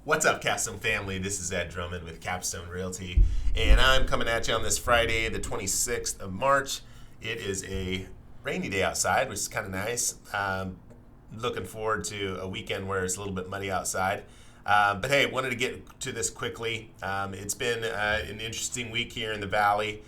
What's up, Capstone family? This is Drummond with Capstone Realty, and I'm coming at you on this Friday, the 26th of March. It is a rainy day outside, which is kind of nice. Looking forward to a weekend where it's a little bit muddy outside. But hey, wanted to get to this quickly. It's been an interesting week here in the Valley.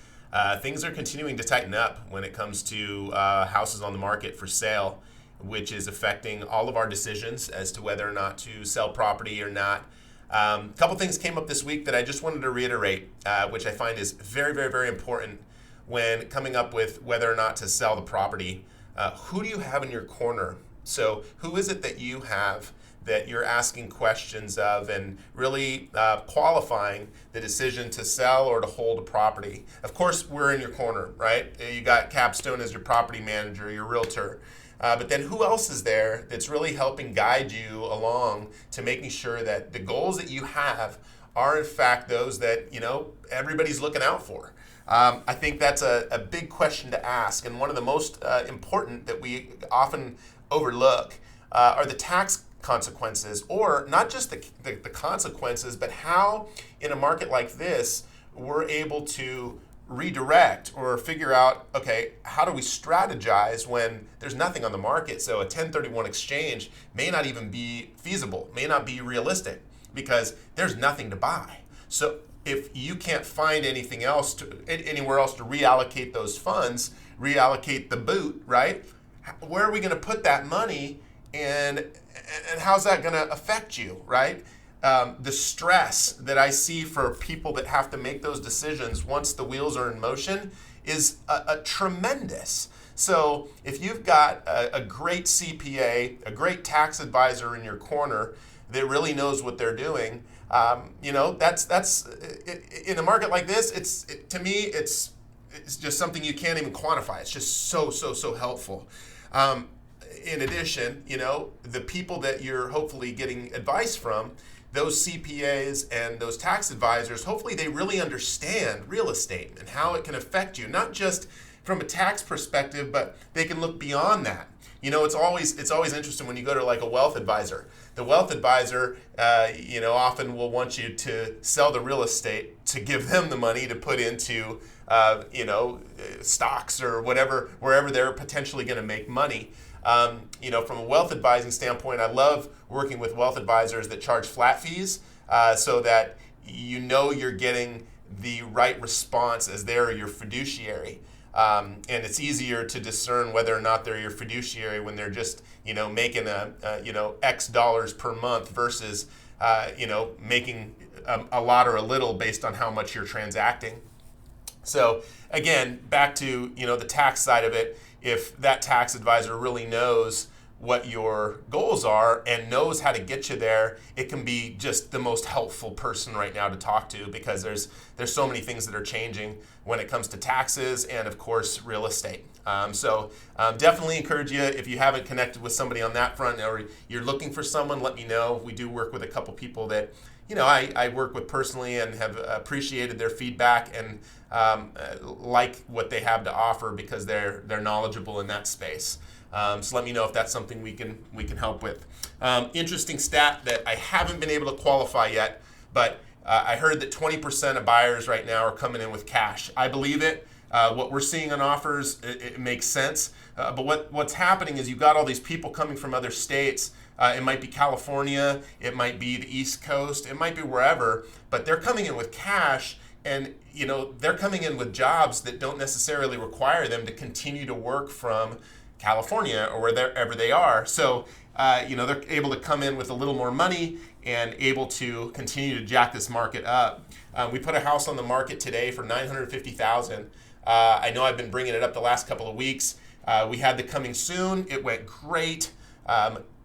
Things are continuing to tighten up when it comes to houses on the market for sale, which is affecting all of our decisions as to whether or not to sell property or not. A couple things came up this week that I just wanted to reiterate, which I find is very, very, very important when coming up with whether or not to sell the property. Who do you have in your corner? So who is it that you have that you're asking questions of and really qualifying the decision to sell or to hold a property? Of course, we're in your corner, right? You got Capstone as your property manager, your realtor. But then who else is there that's really helping guide you along to making sure that the goals that you have are in fact those that, everybody's looking out for? I think that's a big question to ask, and one of the most important that we often overlook are the tax consequences, or not just the consequences, but how in a market like this we're able to redirect or figure out, okay, how do we strategize when there's nothing on the market? So a 1031 exchange may not even be feasible, may not be realistic because there's nothing to buy. So if you can't find anything else anywhere else to reallocate those funds, reallocate the boot, right? Where are we going to put that money, and how's that going to affect you, right? The stress that I see for people that have to make those decisions once the wheels are in motion is a tremendous. So if you've got a great CPA, a great tax advisor in your corner that really knows what they're doing, that's in a market like this. To me, it's just something you can't even quantify. It's just so helpful. In addition, the people that you're hopefully getting advice from, those CPAs and those tax advisors, hopefully they really understand real estate and how it can affect you, not just from a tax perspective, but they can look beyond that. It's always interesting when you go to like a wealth advisor. The wealth advisor, often will want you to sell the real estate to give them the money to put into, stocks or whatever, wherever they're potentially going to make money. From a wealth advising standpoint, I love working with wealth advisors that charge flat fees so that you're getting the right response as they're your fiduciary. And it's easier to discern whether or not they're your fiduciary when they're just, making X dollars per month versus, making a lot or a little based on how much you're transacting. So again, back to, the tax side of it. If that tax advisor really knows what your goals are and knows how to get you there, it can be just the most helpful person right now to talk to, because there's so many things that are changing when it comes to taxes and, of course, real estate. So definitely encourage you, if you haven't connected with somebody on that front or you're looking for someone, let me know. We do work with a couple people that I work with personally and have appreciated their feedback and like what they have to offer because they're knowledgeable in that space. So let me know if that's something we can help with. Interesting stat that I haven't been able to qualify yet, but I heard that 20% of buyers right now are coming in with cash. I believe it. What we're seeing on offers, it makes sense. But what's happening is you've got all these people coming from other states. It might be California, it might be the East Coast, it might be wherever, but they're coming in with cash, and they're coming in with jobs that don't necessarily require them to continue to work from California or wherever they are. So they're able to come in with a little more money and able to continue to jack this market up. We put a house on the market today for $950,000. I know I've been bringing it up the last couple of weeks. We had the coming soon. It went great.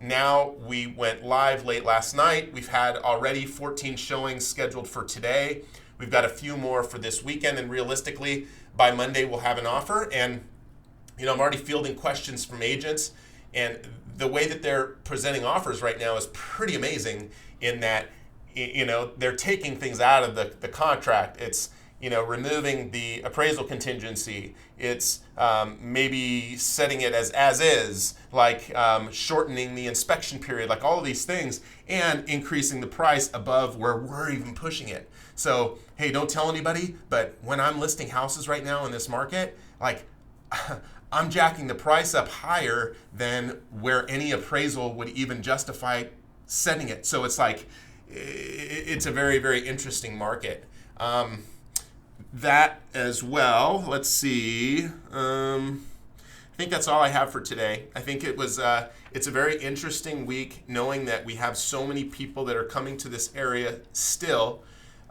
Now we went live late last night. We've had already 14 showings scheduled for today. We've got a few more for this weekend, and realistically, by Monday we'll have an offer. And I'm already fielding questions from agents, and the way that they're presenting offers right now is pretty amazing in that, they're taking things out of the contract. It's, removing the appraisal contingency. It's maybe setting it as is, like shortening the inspection period, like all of these things, and increasing the price above where we're even pushing it. So, hey, don't tell anybody, but when I'm listing houses right now in this market, like I'm jacking the price up higher than where any appraisal would even justify setting it. So it's like, it's a very, very interesting market. That as well, let's see. I think that's all I have for today. I think it's a very interesting week knowing that we have so many people that are coming to this area still.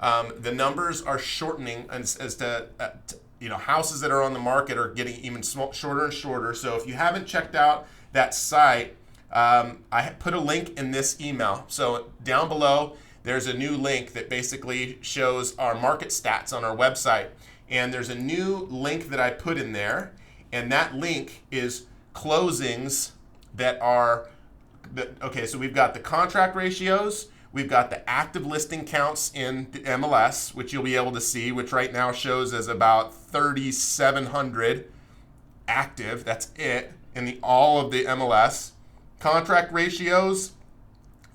The numbers are shortening as to houses that are on the market are getting even shorter and shorter. So if you haven't checked out that site, I put a link in this email. So down below, there's a new link that basically shows our market stats on our website. And there's a new link that I put in there. And that link is closings that are, okay, so we've got the contract ratios. We've got the active listing counts in the MLS, which you'll be able to see, which right now shows as about 3,700 active. That's it in all of the MLS. Contract ratios,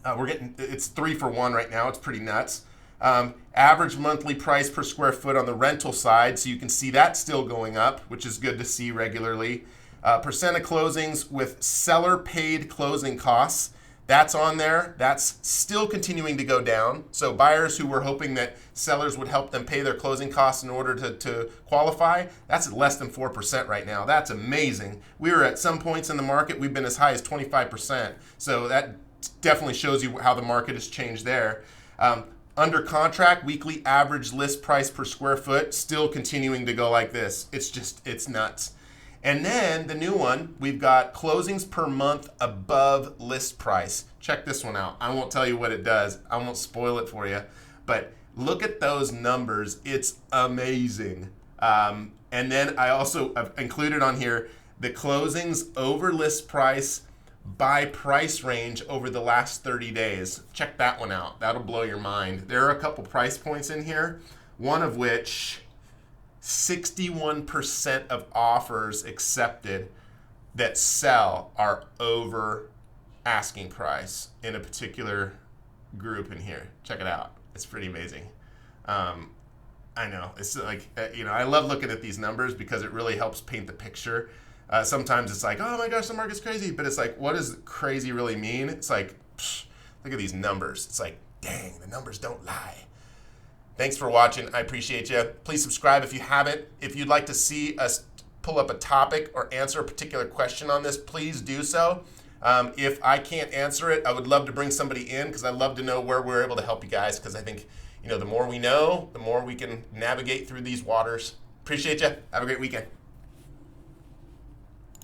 it's 3 for 1 right now. It's pretty nuts. Average monthly price per square foot on the rental side, so you can see that still going up, which is good to see regularly. Percent of closings with seller paid closing costs. That's on there. That's still continuing to go down. So buyers who were hoping that sellers would help them pay their closing costs in order to qualify, that's at less than 4% right now. That's amazing. We were at some points in the market, we've been as high as 25%. So that definitely shows you how the market has changed there. Under contract, weekly average list price per square foot, still continuing to go like this. It's nuts. And then the new one, we've got closings per month above list price. Check this one out. I won't tell you what it does. I won't spoil it for you. But look at those numbers. It's amazing. And then I also have included on here the closings over list price by price range over the last 30 days. Check that one out. That'll blow your mind. There are a couple price points in here, one of which 61% of offers accepted that sell are over asking price in a particular group in here. Check it out. It's pretty amazing. I know. It's like, I love looking at these numbers because it really helps paint the picture. Sometimes it's like, oh my gosh, the market's crazy. But it's like, what does crazy really mean? It's like, look at these numbers. It's like, dang, the numbers don't lie. Thanks for watching. I appreciate you. Please subscribe if you haven't. If you'd like to see us pull up a topic or answer a particular question on this, please do so. If I can't answer it, I would love to bring somebody in because I'd love to know where we're able to help you guys because I think, the more we know, the more we can navigate through these waters. Appreciate you. Have a great weekend.